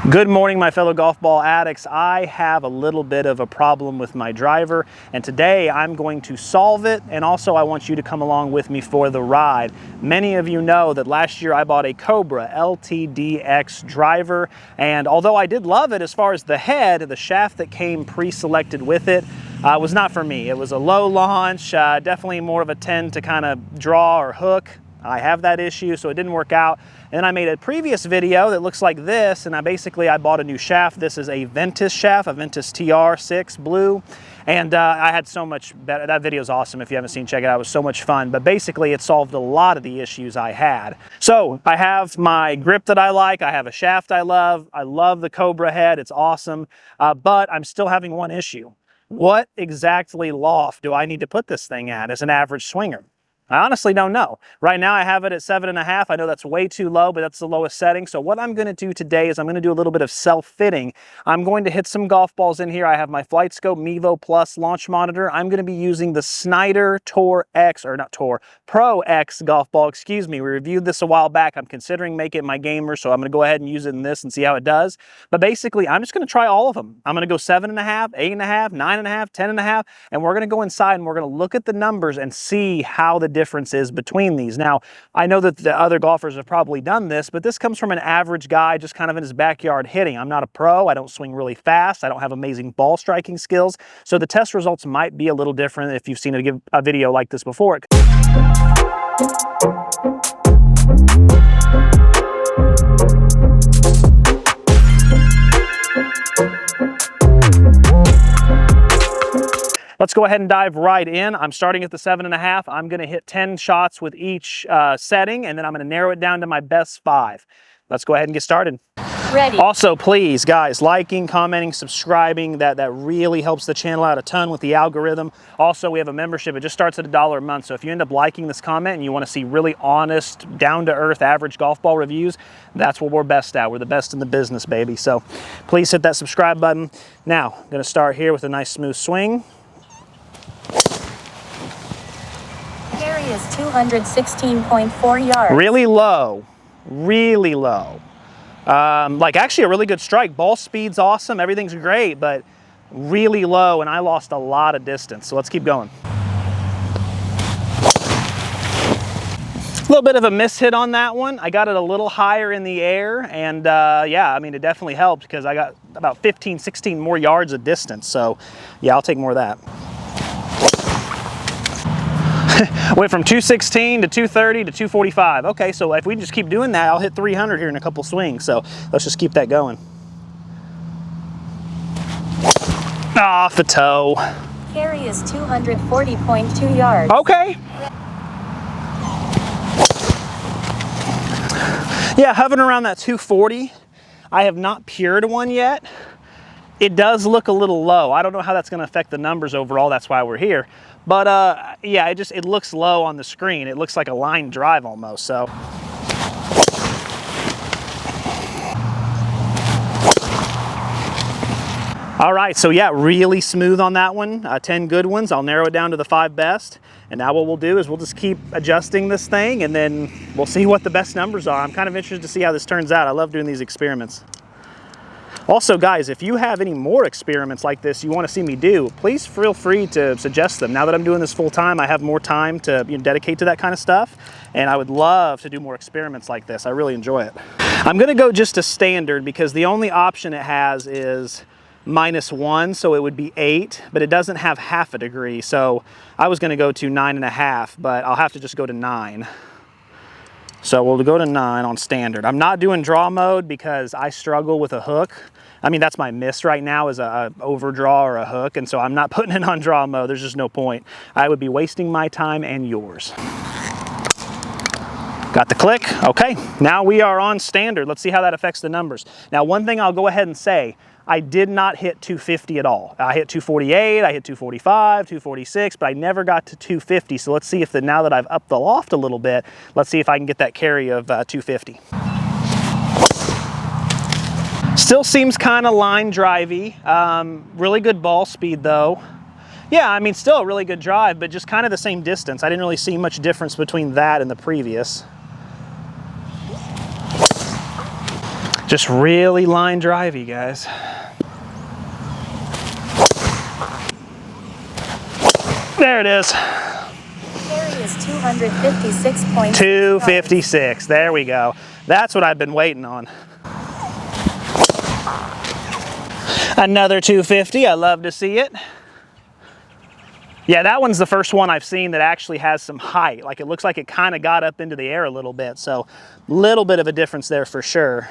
Good morning, my fellow golf ball addicts. I have a little bit of a problem with my driver, and today I'm going to solve it, and also I want you to come along with me for the ride. Many of you know that last year I bought a Cobra LTDX driver, and although I did love it as far as the head, the shaft that came pre-selected with it was not for me. It was a low launch, definitely more of a tend to kind of draw or hook. I have that issue, so it didn't work out. And then I made a previous video that looks like this, and I bought a new shaft. This is a Ventus shaft, a Ventus TR Blue. And I had so much better. That video is awesome. If you haven't seen, check it out. It was so much fun. But basically, it solved a lot of the issues I had. So I have my grip that I like. I have a shaft I love. I love the Cobra head. It's awesome. But I'm still having one issue. What exactly loft do I need to put this thing at as an average swinger? I honestly don't know. Right now I have it at 7.5. I know that's way too low, but that's the lowest setting. So what I'm going to do today is I'm going to do a little bit of self-fitting. I'm going to hit some golf balls in here. I have my Flightscope Mevo Plus launch monitor. I'm going to be using the Snyder Pro X golf ball. Excuse me. We reviewed this a while back. I'm considering making it my gamer, so I'm going to go ahead and use it in this and see how it does. But basically, I'm just going to try all of them. I'm going to go 7.5, 8.5, 9.5, 10.5, and we're going to go inside and we're going to look at the numbers and see how the difference is between these. Now, I know that the other golfers have probably done this, but this comes from an average guy just kind of in his backyard hitting. I'm not a pro. I don't swing really fast. I don't have amazing ball striking skills. So the test results might be a little different if you've seen a video like this before. Let's go ahead and dive right in. I'm starting at the 7.5. I'm going to hit 10 shots with each setting, and then I'm going to narrow it down to my best 5. Let's go ahead and get started. Ready. Also, please, guys, liking, commenting, subscribing, that really helps the channel out a ton with the algorithm. Also, we have a membership. It just starts at $1 a month. So if you end up liking this comment and you want to see really honest, down-to-earth, average golf ball reviews, that's what we're best at. We're the best in the business, baby. So please hit that subscribe button. Now, I'm going to start here with a nice smooth swing. Carry is 216.4 yards. Really low, really low. Like actually a really good strike. Ball speed's awesome, everything's great, but really low, and I lost a lot of distance. So let's keep going. A little bit of a miss hit on that one. I got it a little higher in the air, and yeah, I mean, it definitely helped because I got about 15, 16 more yards of distance. So yeah, I'll take more of that. Went from 216 to 230 to 245. Okay, so if we just keep doing that, I'll hit 300 here in a couple swings. So let's just keep that going. Off the toe. Carry is 240.2 yards. Okay. Yeah, hovering around that 240. I have not pured one yet. It does look a little low. I don't know how that's going to affect the numbers overall. That's why we're here. But yeah, it looks low on the screen. It looks like a line drive almost. So all right, so yeah, really smooth on that one. 10 good ones. I'll narrow it down to the 5 best. And now what we'll do is we'll just keep adjusting this thing, and then we'll see what the best numbers are. I'm kind of interested to see how this turns out. I love doing these experiments. Also, guys, if you have any more experiments like this you want to see me do, please feel free to suggest them. Now that I'm doing this full time, I have more time to dedicate to that kind of stuff, and I would love to do more experiments like this. I really enjoy it. I'm going to go just to standard because the only option it has is -1, so it would be 8, but it doesn't have half a degree, so I was going to go to 9.5, but I'll have to just go to 9. So we'll go to 9 on standard. I'm not doing draw mode because I struggle with a hook. I mean, that's my miss right now is a overdraw or a hook, and so I'm not putting it on draw mode. There's just no point. I would be wasting my time and yours. Got the click. Okay, now we are on standard. Let's see how that affects the numbers. Now, one thing I'll go ahead and say, I did not hit 250 at all. I hit 248, I hit 245, 246, but I never got to 250. So let's see if now that I've upped the loft a little bit, let's see if I can get that carry of 250. Still seems kind of line drivey. Really good ball speed though. Yeah, I mean, still a really good drive, but just kind of the same distance. I didn't really see much difference between that and the previous. Just really line drivey, guys. There it is. Carry is 256.6 256. There we go. That's what I've been waiting on. Another 250. I love to see it. Yeah, that one's the first one I've seen that actually has some height. Like, it looks like it kind of got up into the air a little bit. So a little bit of a difference there for sure.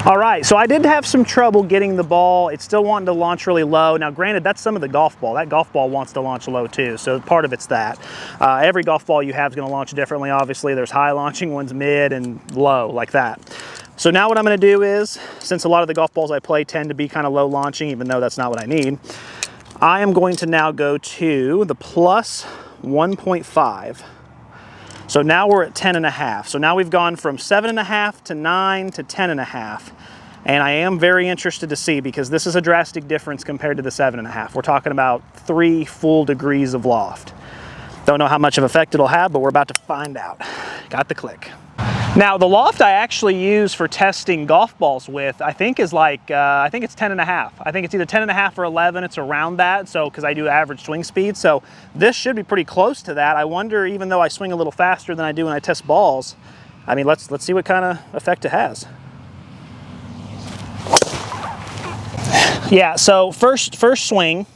All right, so I did have some trouble getting the ball. It's still wanting to launch really low. Now, granted, that's some of the golf ball. That golf ball wants to launch low too, so part of it's that. Every golf ball you have is gonna launch differently, obviously. There's high launching ones, mid, and low, like that. So now what I'm gonna do is, since a lot of the golf balls I play tend to be kind of low launching, even though that's not what I need, I am going to now go to the plus 1.5. So now we're at 10.5. So now we've gone from 7.5 to 9 to 10.5. And I am very interested to see, because this is a drastic difference compared to the 7.5. We're talking about 3 full degrees of loft. Don't know how much of effect it'll have, but we're about to find out. Got the click. Now, the loft I actually use for testing golf balls with, I think is like, I think it's 10.5. I think it's either 10.5 or 11. It's around that, so, because I do average swing speed. So this should be pretty close to that. I wonder, even though I swing a little faster than I do when I test balls, I mean, let's see what kind of effect it has. Yeah, so first swing,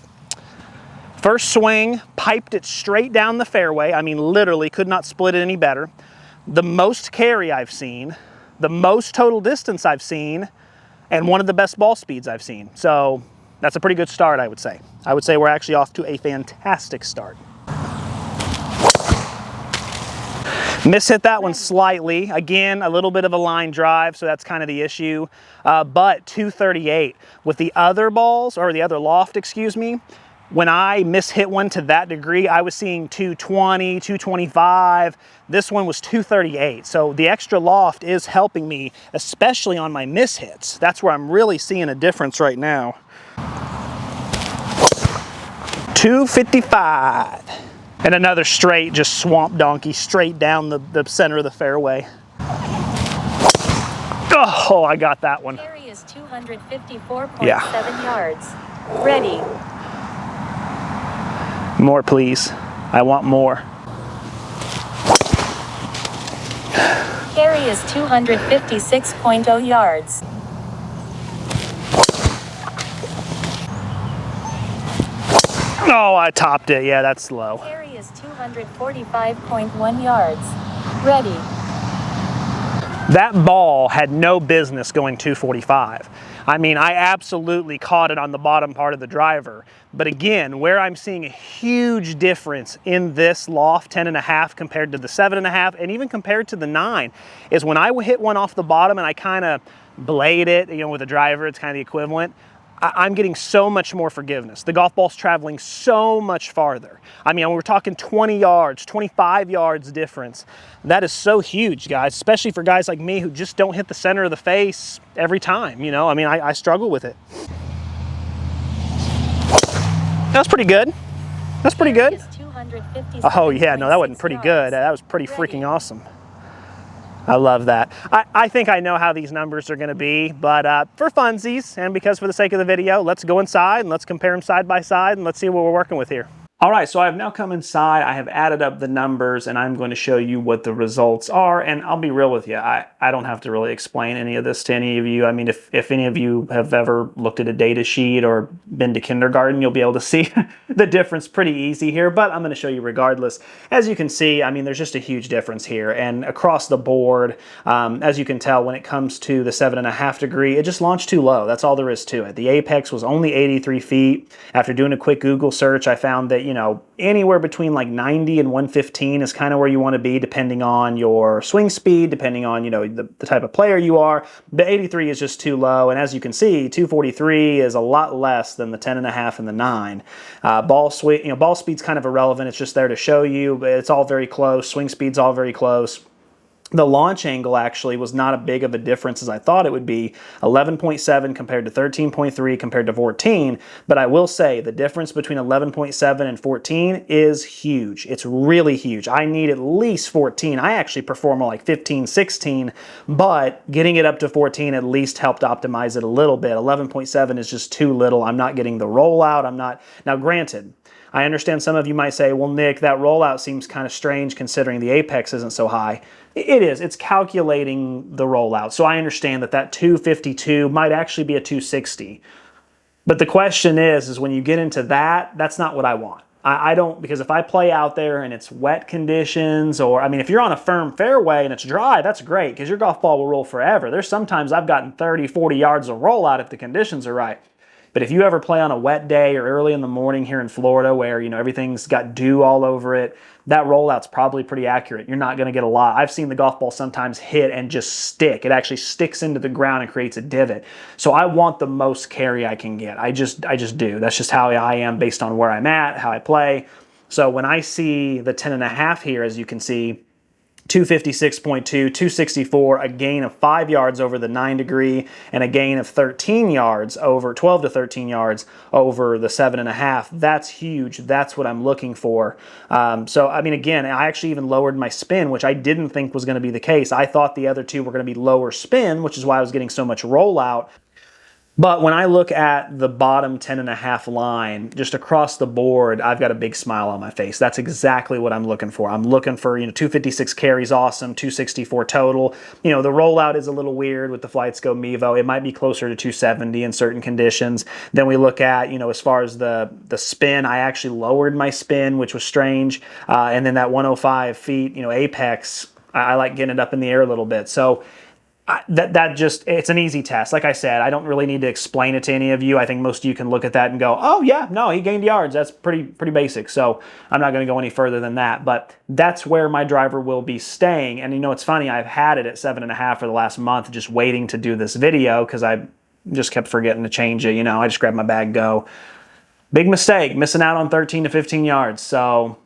piped it straight down the fairway. I mean, literally could not split it any better. The most carry I've seen, the most total distance I've seen, and one of the best ball speeds I've seen. So that's a pretty good start, I would say. I would say we're actually off to a fantastic start. Mishit that one slightly. Again, a little bit of a line drive, so that's kind of the issue. But 238. With the other balls, or the other loft, excuse me, when I mishit one to that degree, I was seeing 220, 225. This one was 238. So the extra loft is helping me, especially on my mishits. That's where I'm really seeing a difference right now. 255. And another straight, just swamp donkey, straight down the center of the fairway. Oh, I got that one. Carry is 254.7 yards. Ready. More, please. I want more. Carry is 256.0 yards. Oh, I topped it. Yeah, that's low. Carry is 245.1 yards. Ready. That ball had no business going 245. I mean, I absolutely caught it on the bottom part of the driver. But again, where I'm seeing a huge difference in this loft, 10.5 compared to the 7.5, and even compared to the 9, is when I hit one off the bottom and I kind of blade it, you know, with a driver, it's kind of the equivalent. I'm getting so much more forgiveness. The golf ball's traveling so much farther. I mean, we're talking 20 yards, 25 yards difference. That is so huge, guys, especially for guys like me who just don't hit the center of the face every time, you know? I mean, I struggle with it. That was pretty good. That's pretty good. Oh yeah, no, that wasn't pretty good. That was pretty freaking awesome. I love that. I think I know how these numbers are going to be, but for funsies and because for the sake of the video, let's go inside and let's compare them side by side and let's see what we're working with here. All right, so I've now come inside, I have added up the numbers, and I'm going to show you what the results are, and I'll be real with you, I don't have to really explain any of this to any of you. I mean, if any of you have ever looked at a data sheet or been to kindergarten, you'll be able to see the difference pretty easy here, but I'm going to show you regardless. As you can see, I mean, there's just a huge difference here, and across the board, as you can tell, when it comes to the 7.5 degree, it just launched too low. That's all there is to it. The apex was only 83 feet. After doing a quick Google search, I found that, you know, anywhere between like 90 and 115 is kind of where you want to be, depending on your swing speed, depending on, you know, the type of player you are. But 83 is just too low, and as you can see, 243 is a lot less than the 10.5 and the 9. Ball speed's kind of irrelevant. It's just there to show you, but it's all very close. Swing speed's all very close. The launch angle actually was not as big of a difference as I thought it would be, 11.7 compared to 13.3 compared to 14, but I will say the difference between 11.7 and 14 is huge. It's really huge. I need at least 14. I actually perform like 15, 16, but getting it up to 14 at least helped optimize it a little bit. 11.7 is just too little. I'm not getting the rollout. Now granted, I understand some of you might say, well, Nick, that rollout seems kind of strange considering the apex isn't so high. It is. It's calculating the rollout. So I understand that that 252 might actually be a 260. But the question is when you get into that, that's not what I want. I don't, because if I play out there and it's wet conditions, or, I mean, if you're on a firm fairway and it's dry, that's great because your golf ball will roll forever. There's sometimes I've gotten 30, 40 yards of rollout if the conditions are right. But if you ever play on a wet day or early in the morning here in Florida where, you know, everything's got dew all over it, that rollout's probably pretty accurate. You're not going to get a lot. I've seen the golf ball sometimes hit and just stick. It actually sticks into the ground and creates a divot. So I want the most carry I can get. I just do. That's just how I am based on where I'm at, how I play. So when I see the 10.5 here, as you can see, 256.2, 264, a gain of 5 yards over the 9 degree, and a gain of 13 yards over, 12 to 13 yards over the 7.5. That's huge. That's what I'm looking for. So, I mean, again, I actually even lowered my spin, which I didn't think was going to be the case. I thought the other two were going to be lower spin, which is why I was getting so much rollout. But when I look at the bottom 10.5 line, just across the board, I've got a big smile on my face. That's exactly what I'm looking for. I'm looking for, 256 carries, awesome, 264 total. The rollout is a little weird with the Flightscope Mevo. It might be closer to 270 in certain conditions. Then we look at, as far as the spin, I actually lowered my spin, which was strange. And then that 105 feet, apex, I like getting it up in the air a little bit. So it's an easy test. Like I said, I don't really need to explain it to any of you. I think most of you can look at that and go, oh yeah, no, he gained yards. That's pretty basic. So I'm not going to go any further than that, but that's where my driver will be staying. And it's funny, I've had it at 7.5 for the last month, just waiting to do this video because I just kept forgetting to change it. I just grabbed my bag, go. Big mistake, missing out on 13 to 15 yards. So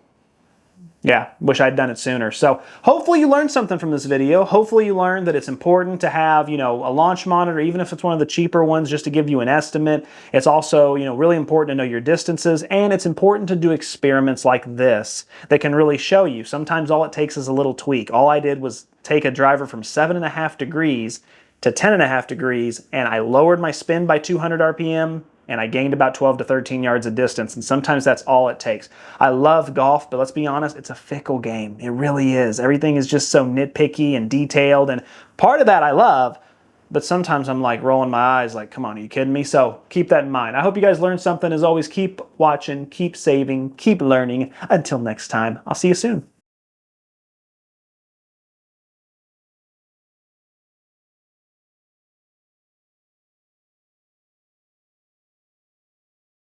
yeah, wish I'd done it sooner. So hopefully you learned something from this video. Hopefully you learned that it's important to have, a launch monitor, even if it's one of the cheaper ones, just to give you an estimate. It's also, really important to know your distances, and it's important to do experiments like this that can really show you. Sometimes all it takes is a little tweak. All I did was take a driver from 7.5 degrees to 10.5 degrees, and I lowered my spin by 200 RPM, and I gained about 12 to 13 yards of distance, and sometimes that's all it takes. I love golf, but let's be honest, it's a fickle game. It really is. Everything is just so nitpicky and detailed, and part of that I love, but sometimes I'm like rolling my eyes like, come on, are you kidding me? So keep that in mind. I hope you guys learned something. As always, keep watching, keep saving, keep learning. Until next time, I'll see you soon.